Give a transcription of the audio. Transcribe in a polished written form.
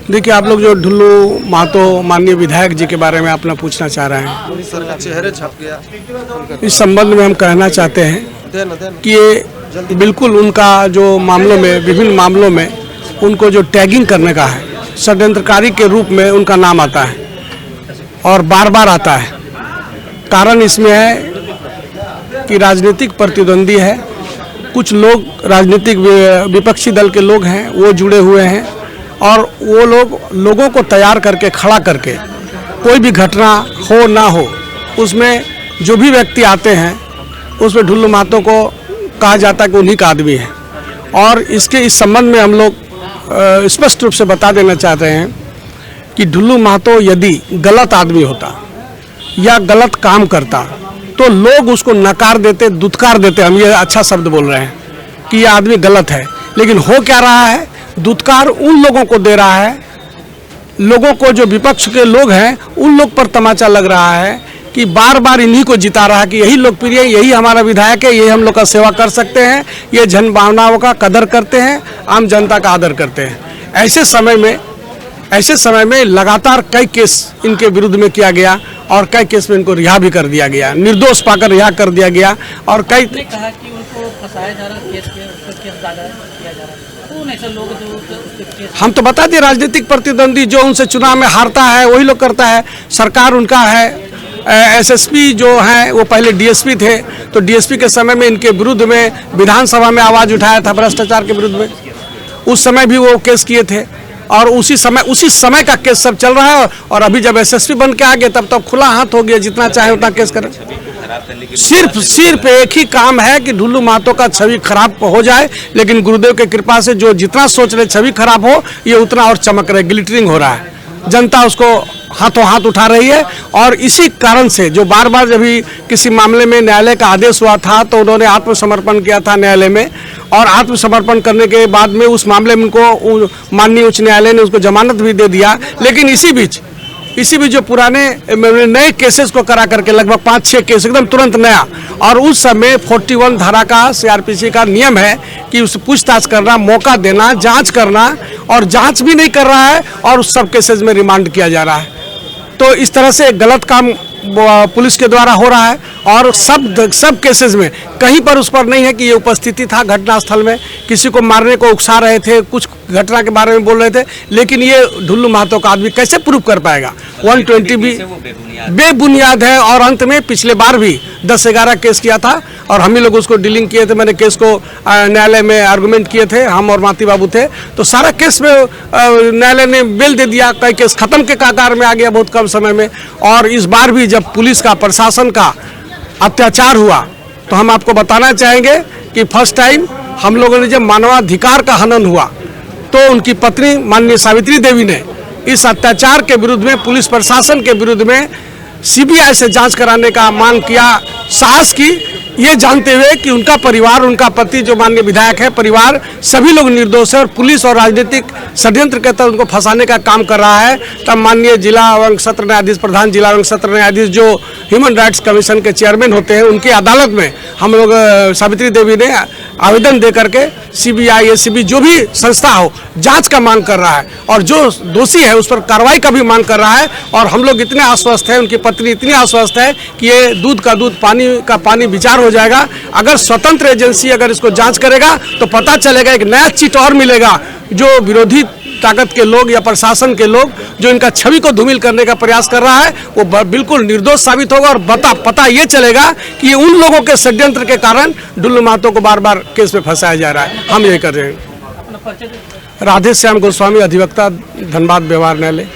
देखिए, आप लोग जो ढुल्लू महतो माननीय विधायक जी के बारे में अपना पूछना चाह रहे हैं, चेहरे छप गया। इस संबंध में हम कहना चाहते हैं कि ये बिल्कुल उनका जो मामलों में, विभिन्न मामलों में उनको जो टैगिंग करने का है, षड्यंत्रकारी के रूप में उनका नाम आता है और बार बार आता है। कारण इसमें है कि राजनीतिक प्रतिद्वंदी है, कुछ लोग राजनीतिक विपक्षी दल के लोग हैं, वो जुड़े हुए हैं और वो लोगों को तैयार करके, खड़ा करके, कोई भी घटना हो ना हो उसमें जो भी व्यक्ति आते हैं उसमें ढुल्लू महतो को कहा जाता है कि उन्हीं का आदमी है। और इस संबंध में हम लोग स्पष्ट रूप से बता देना चाहते हैं कि ढुल्लू महतो यदि गलत आदमी होता या गलत काम करता तो लोग उसको नकार देते, दुत्कार देते। हम ये अच्छा शब्द बोल रहे हैं कि यह आदमी गलत है, लेकिन हो क्या रहा है, दुत्कार उन लोगों को दे रहा है, लोगों को जो विपक्ष के लोग हैं उन लोग पर तमाचा लग रहा है कि बार बार इन्हीं को जिता रहा है कि यही लोकप्रिय, यही हमारा विधायक है, यही हम लोग का सेवा कर सकते हैं, ये जन भावनाओं का कदर करते हैं, आम जनता का आदर करते हैं। ऐसे समय में लगातार कई केस इनके विरुद्ध में किया गया और कई केस में इनको रिहा भी कर दिया गया, निर्दोष पाकर रिहा कर दिया गया। और कई कहा कि उनको फंसाया जा रहा, केस दायर किया जा रहा है, कौन ऐसे लोग जो हम तो बता दें, राजनीतिक प्रतिद्वंदी जो उनसे चुनाव में हारता है वही लोग करता है। सरकार उनका है, एसएसपी जो हैं वो पहले डीएसपी थे, तो डीएसपी के समय में इनके विरुद्ध में विधानसभा में आवाज़ उठाया था भ्रष्टाचार के विरुद्ध में, उस समय भी वो केस किए थे और उसी समय का केस सब चल रहा है। और अभी जब एसएसपी बन के आ गए तब खुला हाथ हो गया, जितना चाहे उतना केस करें। सिर्फ एक ही काम है कि ढुल्लू महतो का छवि खराब हो जाए, लेकिन गुरुदेव की कृपा से जो जितना सोच रहे छवि खराब हो, ये उतना और चमक रहे, ग्लिटरिंग हो रहा है। जनता उसको हाथों हाथ उठा रही है और इसी कारण से जो बार बार जब भी किसी मामले में न्यायालय का आदेश हुआ था तो उन्होंने आत्मसमर्पण किया था न्यायालय में, और आत्मसमर्पण करने के बाद में उस मामले में उनको माननीय उच्च न्यायालय ने उसको जमानत भी दे दिया। लेकिन इसी बीच जो पुराने नए केसेस को करा करके लगभग 5-6 केस एकदम तुरंत नया, और उस समय 41 धारा का सीआरपीसी का नियम है कि उसे पूछताछ करना, मौका देना, जांच करना, और जांच भी नहीं कर रहा है और उस सब केसेस में रिमांड किया जा रहा है। तो इस तरह से गलत काम पुलिस के द्वारा हो रहा है और सब केसेस में कहीं पर उस पर नहीं है कि ये उपस्थिति था घटनास्थल में, किसी को मारने को उकसा रहे थे, कुछ घटना के बारे में बोल रहे थे, लेकिन ये ढुल्लू महतो का आदमी कैसे प्रूव कर पाएगा? 120 भी बेबुनियाद है। और अंत में पिछले बार भी 10-11 केस किया था और हम ही लोग उसको डीलिंग किए थे। मैंने केस को न्यायालय में आर्गूमेंट किए थे, हम और माती बाबू थे, तो सारा केस में न्यायालय ने बेल दे दिया, कई केस खत्म के कगार में आ गया बहुत कम समय में। और इस बार भी जब पुलिस का, प्रशासन का अत्याचार हुआ तो हम आपको बताना चाहेंगे कि फर्स्ट टाइम हम लोगों ने जब मानवाधिकार का हनन हुआ तो उनकी पत्नी माननीय सावित्री देवी ने इस अत्याचार के विरुद्ध में, पुलिस प्रशासन के विरुद्ध में सीबीआई से जांच कराने का मांग किया, साहस की, ये जानते हुए कि उनका परिवार, उनका पति जो माननीय विधायक है, परिवार सभी लोग निर्दोष है और पुलिस और राजनीतिक षड्यंत्र के तहत उनको फंसाने का काम कर रहा है। तब माननीय जिला एवं सत्र न्यायाधीश, प्रधान जिला एवं सत्र न्यायाधीश जो ह्यूमन राइट्स कमीशन के चेयरमैन होते हैं, उनकी अदालत में हम लोग सावित्री देवी ने आवेदन दे करके सीबीआई, एसीबी जो भी संस्था हो, जांच का मांग कर रहा है और जो दोषी है उस पर कार्रवाई का भी मांग कर रहा है। और हम लोग इतने आश्वस्त हैं, उनकी पत्नी इतनी आश्वस्त है कि ये दूध का दूध, पानी का पानी विचार हो जाएगा। अगर स्वतंत्र एजेंसी अगर इसको जांच करेगा तो पता चलेगा, एक नया चीट और मिलेगा। जो विरोधी ताकत के लोग या प्रशासन के लोग जो इनका छवि को धूमिल करने का प्रयास कर रहा है वो बिल्कुल निर्दोष साबित होगा और पता ये चलेगा कि ये उन लोगों के षड्यंत्र के कारण ढुल्लू महतो को बार बार केस में फंसाया जा रहा है। हम ये कर रहे हैं। राधे श्याम गोस्वामी, अधिवक्ता, धनबाद व्यवहार न्यायालय।